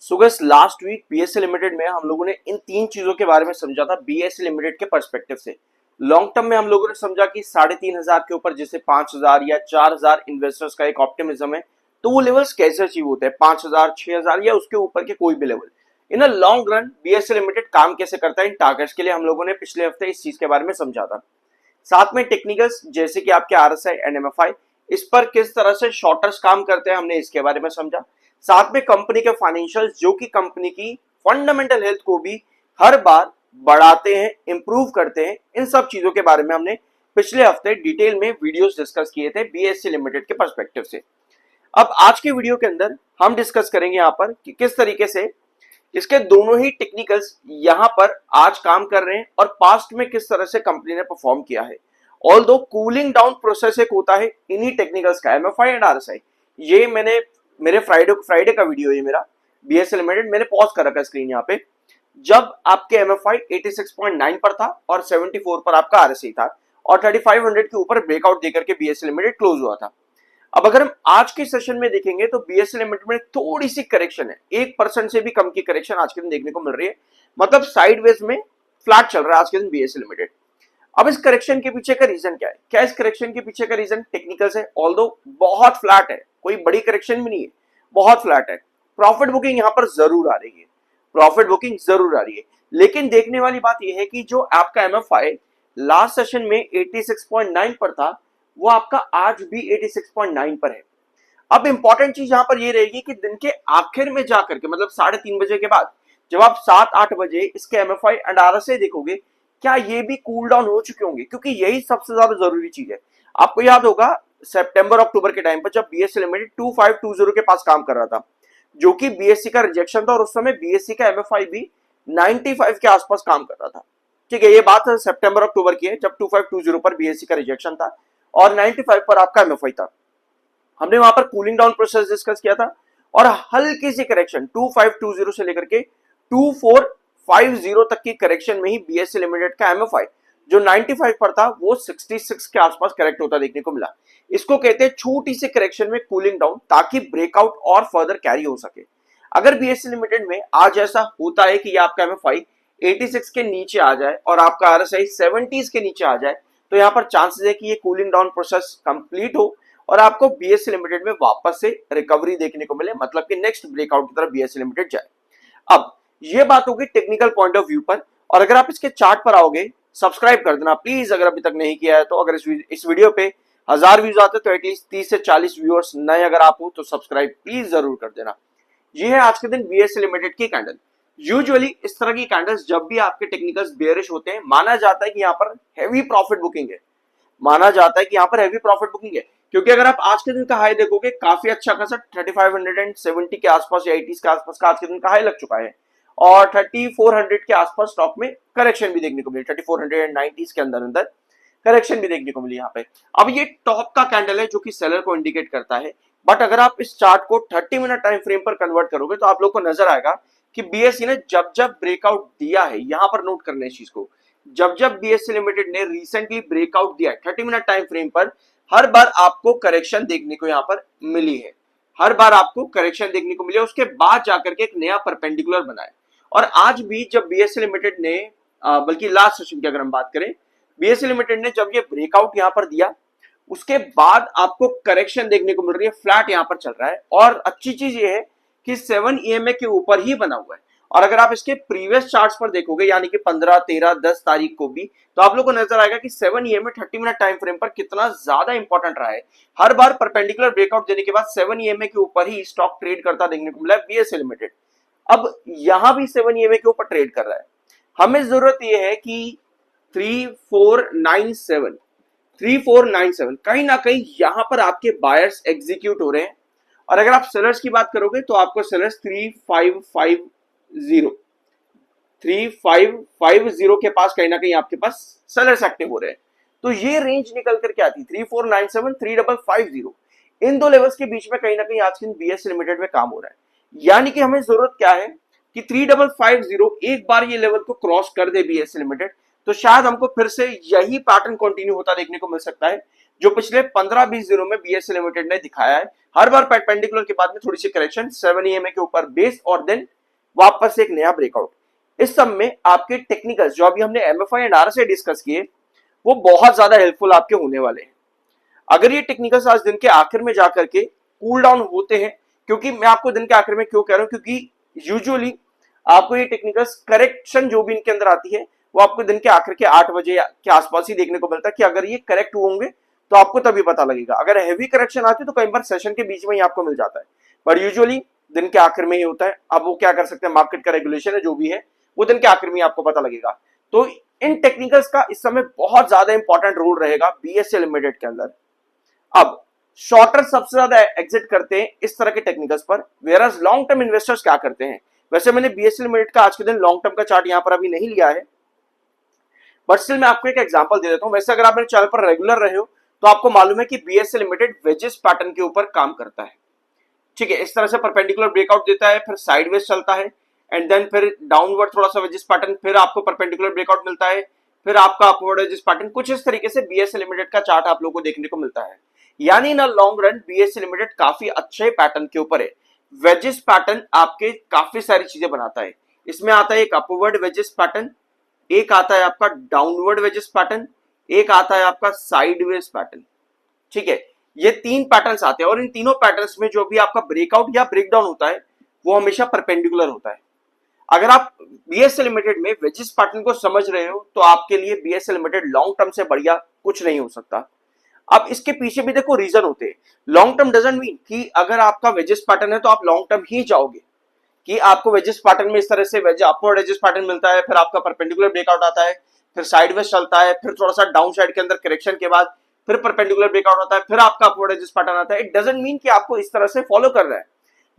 सो guys last week BSA limited में हम लोगों ने इन तीन चीजों के बारे में समझा था बीएसए लिमिटेड के पर्सपेक्टिव से। लॉन्ग टर्म में हम लोगों ने समझा कि 3,500 के ऊपर जैसे 5,000 या 4,000 इन्वेस्टर्स का एक ऑप्टिमिज्म है, तो वो लेवल्स कैसे अचीव होते हैं, 5,000 6,000 या उसके ऊपर के कोई भी level. In a long run BSA limited काम कैसे करता है इन टारगेट्स के लिए हम लोगों ने पिछले हफ्ते इस चीज के बारे में समझा था। साथ में टेक्निकल्स जैसे कि आपके आरएसआई एंड एमएफआई, इस पर किस तरह से शॉर्टर्स काम करते हैं हमने इसके बारे में समझा। साथ में कंपनी के फाइनेंशियल्स जो कि कंपनी की फंडामेंटल हेल्थ को भी हर बार बढ़ाते हैं, इंप्रूव करते हैं, इन सब चीजों के बारे में हमने पिछले हफ्ते डिटेल में वीडियोस डिस्कस किए थे बीएससी लिमिटेड के पर्सपेक्टिव से। अब आज के वीडियो के अंदर हम डिस्कस करेंगे यहाँ पर कि किस तरीके से इसके दोनों ही टेक्निकल्स यहाँ पर आज काम कर रहे हैं और पास्ट में किस तरह से कंपनी ने परफॉर्म किया है। ऑल्दो कूलिंग डाउन प्रोसेस एक होता है इन्हीं टेक्निकल्स का, एमएफआई एंड आरएसआई। ये मैंने मेरे फ्राइडे का वीडियो है मेरा बीएसए लिमिटेड, मैंने पॉज कर रखा स्क्रीन यहाँ पे, जब आपके एमएफआई 86.9 पर था और 74 पर आपका आरएसआई था और 3500 के ऊपर ब्रेकआउट देकर के बीएसए लिमिटेड क्लोज हुआ था। अब अगर हम आज के सेशन में देखेंगे तो बीएसए लिमिटेड में थोड़ी सी करेक्शन है, 1% से भी कम की करेक्शन आज के दिन देखने को मिल रही है, मतलब साइडवेज में फ्लैट चल रहा है आज के दिन बीएसए लिमिटेड। अब इस करेक्शन के पीछे का रीजन क्या है? क्या इस करेक्शन के पीछे का रीजन टेक्निकल है? ऑल्दो बहुत फ्लैट है, कोई बड़ी करेक्शन भी नहीं है, बहुत फ्लैट है। प्रॉफिट बुकिंग यहाँ पर जरूर आ रही है, प्रॉफिट बुकिंग जरूर आ रही है, लेकिन देखने वाली बात यह है कि जो आपका एमएफआई लास्ट सेशन में 86.9 पर था वो आपका आज भी 86.9 पर है। अब इंपॉर्टेंट चीज यहां पर ये रहेगी कि दिन के आखिर में जाकर के, मतलब 3:30 बजे के बाद जब आप 7-8 बजे इसके एमएफआई एंड आरएसआई देखोगे, क्या ये भी कूल डाउन हो चुके होंगे? क्योंकि यही सबसे ज्यादा जरूरी चीज है। आपको याद होगा सितंबर अक्टूबर के टाइम पर जब बीएससी लिमिटेड 2520 के पास काम कर रहा था, जो कि बीएससी का रिजेक्शन था, और उस समय बीएससी का एमएफआई भी 95 के आसपास काम कर रहा था। ठीक है, ये बात सितंबर अक्टूबर की है जब 2520 पर बीएससी का रिजेक्शन था और 95 पर आपका एमएफआई था। हमने वहां पर कूलिंग डाउन प्रोसेस डिस्कस किया था और हल्की सी करेक्शन 2520 से लेकर के 2450 तक की करेक्शन में ही बीएससी लिमिटेड का एमएफआई जो 95 पर था वो 66 के आसपास करेक्ट होता देखने को मिला। इसको कहते हैं छोटी सी करेक्शन में कूलिंग डाउन, ताकि ब्रेकआउट और फर्दर कैरी हो सके। अगर बीएससी लिमिटेड में आज ऐसा होता है कि आपका एमएफआई 86 के नीचे आ जाए और आपका आरएसआई 70s के नीचे आ जाए, तो यहाँ पर चांसेस है कि ये कूलिंग डाउन प्रोसेस कंप्लीट हो और आपको बीएससी लिमिटेड में वापस से रिकवरी देखने को मिले, मतलब कि नेक्स्ट ब्रेकआउट की तरफ बीएससी लिमिटेड जाए। अब ये बात होगी टेक्निकल पॉइंट ऑफ व्यू पर, और अगर आप इसके चार्ट पर आओगे, सब्सक्राइब कर देना प्लीज अगर अभी तक नहीं किया है तो। अगर इस वीडियो पे 1000 व्यूज आते तो एटलीस्ट 30 से 40 व्यूअर्स नए अगर आप हो तो सब्सक्राइब प्लीज जरूर कर देना। ये है आज के दिन बीएससी लिमिटेड की कैंडल। यूजुअली इस तरह की कैंडल्स जब भी आपके टेक्निकल्स बेयरिश होते हैं, माना जाता है कि यहाँ पर हैवी प्रॉफिट बुकिंग है, माना जाता है कि यहाँ पर हैवी प्रॉफिट बुकिंग है, क्योंकि अगर आप आज के दिन का हाई देखोगे काफी अच्छा खासा 3570 के आसपास या 80s के आसपास का आज के दिन का हाई लग चुका है और 3400 के आसपास स्टॉक में करेक्शन भी देखने को मिली, 3490 के अंदर करेक्शन भी देखने को मिली यहाँ पे। अब ये टॉप का कैंडल है जो कि सेलर को इंडिकेट करता है, बट अगर आप इस चार्ट को 30 मिनट टाइम फ्रेम पर कन्वर्ट करोगे तो आप लोग को नजर आएगा कि बीएससी ने जब जब ब्रेकआउट दिया है, यहां पर नोट करना इस चीज को, जब जब बीएससी लिमिटेड ने रिसेंटली ब्रेकआउट दिया है 30 मिनट टाइम फ्रेम पर, हर बार आपको करेक्शन देखने को यहां पर मिली है, हर बार आपको करेक्शन देखने को मिली है, उसके बाद जाकर के एक नया परपेंडिकुलर बना है। और आज भी जब बीएससी लिमिटेड ने बल्कि लास्ट सेशन की अगर हम बात करें, बीएससी लिमिटेड ने जब ये ब्रेकआउट यहां पर दिया उसके बाद आपको करेक्शन देखने को मिल रही है, फ्लैट यहां पर चल रहा है। और अच्छी चीज ये है कि 7 EMA के ऊपर ही बना हुआ है, और अगर आप इसके प्रीवियस चार्ट्स पर देखोगे यानी कि 15, 13, 10 तारीख को भी, तो आप लोगों को नजर आएगा कि 7 EMA 30 मिनट टाइम फ्रेम पर कितना ज्यादा इंपॉर्टेंट रहा है। हर बार परपेंडिकुलर ब्रेकआउट देने के बाद 7 EMA के ऊपर ही स्टॉक ट्रेड करता देखने को मिला है बीएससी लिमिटेड। अब यहां भी 7 EMA के ऊपर ट्रेड कर रहा है। हमें जरूरत यह है कि 3497 कहीं ना कहीं यहां पर आपके बायर्स एग्जीक्यूट हो रहे हैं, और अगर आप सेलर्स की बात करोगे तो आपको सेलर्स 3550 के पास कहीं ना कहीं आपके पास सेलर्स एक्टिव हो रहे हैं। तो ये रेंज निकल करके आती 3497 3550, इन दो लेवल्स के बीच में कहीं ना कहीं आज के बीएससी लिमिटेड में काम हो रहा है। यानी कि हमें जरूरत क्या है कि 3550 एक बार ये लेवल को क्रॉस कर दे बीएससी लिमिटेड, तो शायद हमको फिर से यही पैटर्न कंटिन्यू होता देखने को मिल सकता है। जो पिछले 15-20 दिनों में बीएसए लिमिटेड ने दिखाया है। हर बार परपेंडिकुलर के बाद में थोड़ी सी करेक्शन 7 EMA के ऊपर बेस और देन वापस से एक नया ब्रेकआउट। इस सब में आपके टेक्निकल्स जो अभी हमने एमएफआई एंड आरएसआई डिस्कस किए वो बहुत ज्यादा हेल्पफुल आपके होने वाले हैं। अगर ये टेक्निकल्स आज दिन के आखिर में जाकर के कूल डाउन होते हैं, क्योंकि मैं आपको दिन के आखिर में क्यों कह रहा हूं, क्योंकि यूजुअली आपको ये टेक्निकल्स करेक्शन जो भी इनके अंदर आती है वो आपको दिन के आखिर के 8 बजे के आसपास ही देखने को मिलता है कि अगर ये करेक्ट होंगे तो आपको तभी पता लगेगा। अगर हैवी करेक्शन आती है तो कई बार सेशन के बीच में ही आपको मिल जाता है, पर यूजुअली दिन के आखिर में ही होता है। अब वो क्या कर सकते हैं, मार्केट का रेगुलेशन है जो भी है वो दिन के आखिर में आपको पता लगेगा। तो इन टेक्निकल्स का इस समय बहुत ज्यादा इंपॉर्टेंट रोल रहेगा बीएसए लिमिटेड के अंदर। अब शॉर्टर सबसे ज्यादा एग्जिट करते हैं इस तरह के टेक्निकल्स पर, वेयरएज लॉन्ग टर्म इन्वेस्टर्स क्या करते हैं। वैसे मैंने बीएसए लिमिटेड का आज के दिन लॉन्ग टर्म का चार्ट यहां पर अभी नहीं लिया है, बट स्टिल मैं आपको एक एग्जांपल दे देता हूं। वैसे अगर आप मेरे चैनल पर रेगुलर रहे हो तो आपको मालूम है कि बीएसए लिमिटेड वेजेस पैटर्न के ऊपर काम करता है। ठीक है, इस तरह से परपेंडिकुलर ब्रेकआउट देता है, फिर साइडवेज चलता है एंड देन फिर डाउनवर्ड थोड़ा सा वेजेस पैटर्न, फिर आपको परपेंडिकुलर ब्रेकआउट मिलता है, फिर आपका अपवर्ड वेजेस पैटर्न। कुछ इस तरीके से बीएसए लिमिटेड का चार्ट आप लोगों को देखने को मिलता है। यानी ना लॉन्ग रन बीएसए लिमिटेड काफी अच्छे पैटर्न के ऊपर है। वेजेस पैटर्न आपके काफी सारी चीजें बनाता है। इसमें आता है एक अपवर्ड वेजेस पैटर्न, एक आता है आपका डाउनवर्ड वेजेस पैटर्न, एक आता है आपका साइडवेज पैटर्न। ठीक है, ये तीन पैटर्न्स आते हैं और इन तीनों पैटर्न्स में जो भी आपका ब्रेकआउट या ब्रेकडाउन होता है वो हमेशा परपेंडिकुलर होता है। अगर आप बीएसए लिमिटेड में वेजेस पैटर्न को समझ रहे हो तो आपके लिए बीएसए लिमिटेड लॉन्ग टर्म से बढ़िया कुछ नहीं हो सकता। अब इसके पीछे भी देखो रीजन होते हैं। लॉन्ग टर्म डजंट मीन कि अगर आपका वेजेस पैटर्न है तो आप लॉन्ग टर्म ही जाओगे, कि आपको वेजेस पैटर्न में इस तरह से वेज अपवर्ड वेजेस पैटर्न मिलता है, फिर आपका परपेंडिकुलर ब्रेकआउट आता है, फिर साइडवेज चलता है, फिर थोड़ा सा डाउन साइड के अंदर करेक्शन के बाद फिर परपेंडिकुलर ब्रेकआउट होता है, फिर आपका अपवर्ड वेजेस पैटर्न आता है। इट डजंट मीन कि आपको इस तरह से फॉलो कर रहा है,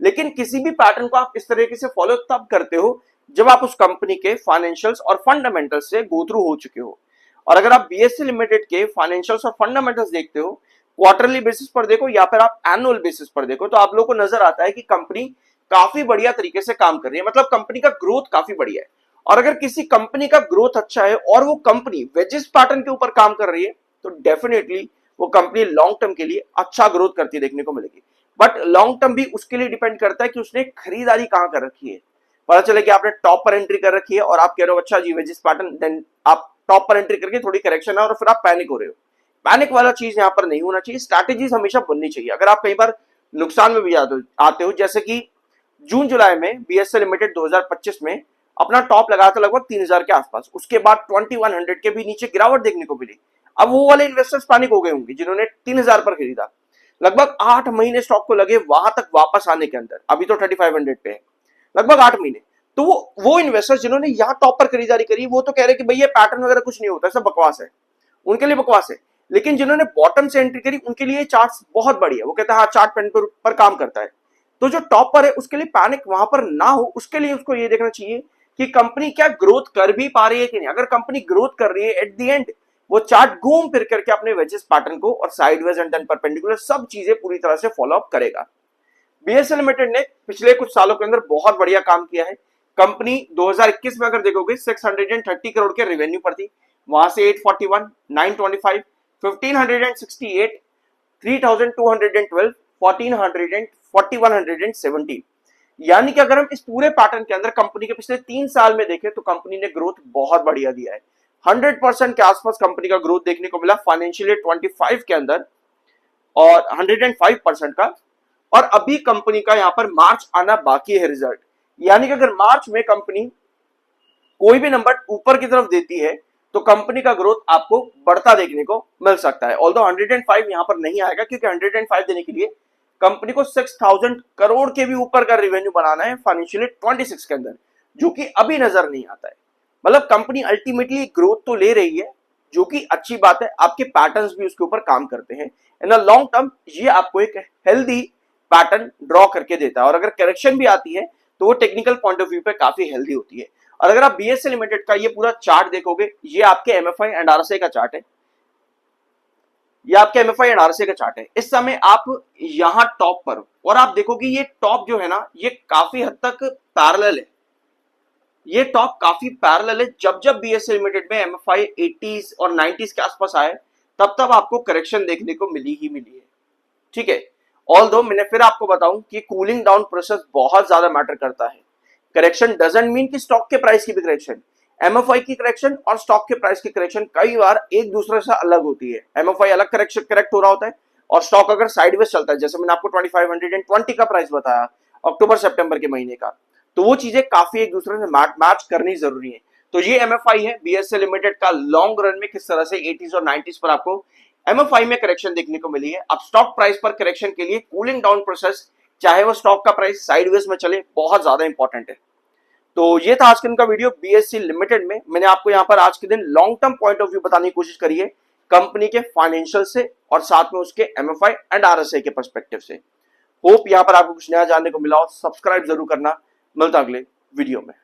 लेकिन किसी भी पैटर्न को आप इस तरीके से फॉलो तब करते हो जब आप उस कंपनी के फाइनेंशियल्स और फंडामेंटल्स से गो थ्रू हो चुके हो। और अगर आप बीएसए लिमिटेड के फाइनेंशियल्स और फंडामेंटल्स देखते हो, क्वार्टरली बेसिस पर देखो या फिर आप एनुअल बेसिस पर देखो, तो आप लोगों को नजर आता है कि कंपनी काफी बढ़िया तरीके से काम कर रही है। मतलब कंपनी का ग्रोथ काफी बढ़िया है। और अगर किसी कंपनी का ग्रोथ अच्छा है और वो कंपनी वेजेस पैटर्न के ऊपर काम कर रही है तो डेफिनेटली वो कंपनी लॉन्ग टर्म के लिए अच्छा ग्रोथ करती देखने को मिलेगी। बट लॉन्ग टर्म भी उसके लिए डिपेंड करता है कि उसने खरीदारी कहां कर रखी है। पता चले कि आपने टॉप पर एंट्री कर रखी है और आप कह रहे हो अच्छा जी वेजेस पैटर्न, देन आप टॉप पर एंट्री करके थोड़ी करेक्शन है और फिर आप पैनिक हो रहे हो। पैनिक वाला चीज यहाँ पर नहीं होना चाहिए। स्ट्रैटेजीज हमेशा बननी चाहिए। अगर आप कई बार नुकसान में भी आते हो, जैसे कि जून जुलाई में बीएसए लिमिटेड 2025 में अपना टॉप लगाया था लगभग 3000 के आसपास, उसके बाद 2100 के भी नीचे गिरावट देखने को मिली। अब वो वाले इन्वेस्टर्स पैनिक हो गए होंगे जिन्होंने 3000 पर खरीदा। लगभग 8 महीने स्टॉक को लगे वहां तक वापस आने के अंदर, अभी तो 3500 पे है, लगभग 8 महीने। तो वो इन्वेस्टर्स जिन्होंने यहाँ टॉप पर खरीदारी करी वो तो कह रहे कि भाई ये पैटर्न वगैरह कुछ नहीं होता, सब बकवास है, उनके लिए बकवास है। लेकिन जिन्होंने बॉटम से एंट्री करी उनके लिए चार्ट बहुत बढ़िया, वो कहता है हाँ चार्ट पेन पर काम करता है। तो जो टॉप पर है उसके लिए पैनिक वहां पर ना हो, उसके लिए उसको ये देखना चाहिए कि कंपनी क्या ग्रोथ कर भी पा रही है कि नहीं। अगर कंपनी ग्रोथ कर रही है, एट द एंड वो चार्ट घूम फिर करके अपने वेजेस पैटर्न को और साइडवेज एंड देन परपेंडिकुलर सब चीजें पूरी तरह से फॉलो अप करेगा। बीएसए लिमिटेड ने पिछले कुछ सालों के अंदर बहुत बढ़िया काम किया है। कंपनी 2021 में अगर देखोगे 630 करोड़ के रेवेन्यू पर थी, वहां से 841, 925, 1568, 3212, 1400, 4170। यानी कि अगर हम इस पूरे पैटर्न के अंदर कंपनी के पिछले 3 साल में देखें तो कंपनी ने ग्रोथ बहुत बढ़िया दिया है। 100% के आसपास कंपनी का ग्रोथ देखने को मिला फाइनेंशियल 25 के अंदर और 105% का। और अभी कंपनी का यहां पर मार्च आना बाकी है रिजल्ट। यानी कि अगर मार्च में कंपनी कोई भी नंबर ऊपर की तरफ देती है तो कंपनी का ग्रोथ आपको बढ़ता देखने को मिल सकता है। ऑल्दो 105 यहां पर नहीं आएगा क्योंकि 105 देने के लिए कंपनी को 6000 करोड़ के भी ऊपर का रेवेन्यू बनाना है फाइनेंशियल 26 के अंदर, जो कि अभी नजर नहीं आता है। मतलब कंपनी अल्टीमेटली ग्रोथ तो ले रही है, जो कि अच्छी बात है। आपके पैटर्न्स भी उसके ऊपर काम करते हैं। इन द लॉन्ग टर्म ये आपको एक हेल्दी पैटर्न ड्रॉ करके देता है। और अगर करेक्शन भी आती है तो वो टेक्निकल पॉइंट ऑफ व्यू पे काफी हेल्दी होती है। और अगर आप बीएसए लिमिटेड का ये पूरा चार्ट देखोगे, ये आपके एमएफआई एंड आरएसआई का चार्ट है, ये आपके एमएफआई एंड आरएसआई का चार्ट है। इस समय आप यहां टॉप पर और आप देखोगे ये टॉप जो है ना ये काफी हद तक पैरेलल है। ये टॉप काफी पैरेलल है। जब जब बीएसए लिमिटेड में एमएफआई 80s और 90s के आसपास आए तब तब आपको करेक्शन देखने को मिली ही मिली है, ठीक है। ऑल्दो मैंने फिर आपको बताऊं कि कूलिंग डाउन प्रोसेस बहुत ज्यादा मैटर करता है। करेक्शन डजंट मीन कि स्टॉक के प्राइस की भी करेक्शन, एमएफआई की करेक्शन और स्टॉक के प्राइस की करेक्शन कई बार एक दूसरे से अलग होती है। एमएफआई अलग करेक्शन करेक्ट हो रहा होता है और स्टॉक अगर साइडवेज चलता है, जैसे मैंने आपको 2520 का प्राइस बताया अक्टूबर सितंबर के महीने का, तो वो चीजें काफी एक दूसरे से मैच करनी जरूरी है। तो ये एमएफआई है बीएसए लिमिटेड का लॉन्ग रन में किस तरह से 80s और 90s पर आपको एमएफआई में करेक्शन देखने को मिली है। अब स्टॉक प्राइस पर करेक्शन के लिए कूलिंग डाउन प्रोसेस, चाहे वो स्टॉक का प्राइस साइडवेज में चले, बहुत ज्यादा इंपॉर्टेंट है। तो ये था आज के दिन का वीडियो बीएससी लिमिटेड में। मैंने आपको यहाँ पर आज के दिन long term point of view बताने की कोशिश करी है, कंपनी के फाइनेंशियल से और साथ में उसके एमएफआई एंड आरएसआई के पर्सपेक्टिव से। होप यहाँ पर आपको कुछ नया जानने को मिला हो। सब्सक्राइब जरूर करना, मिलता अगले वीडियो में।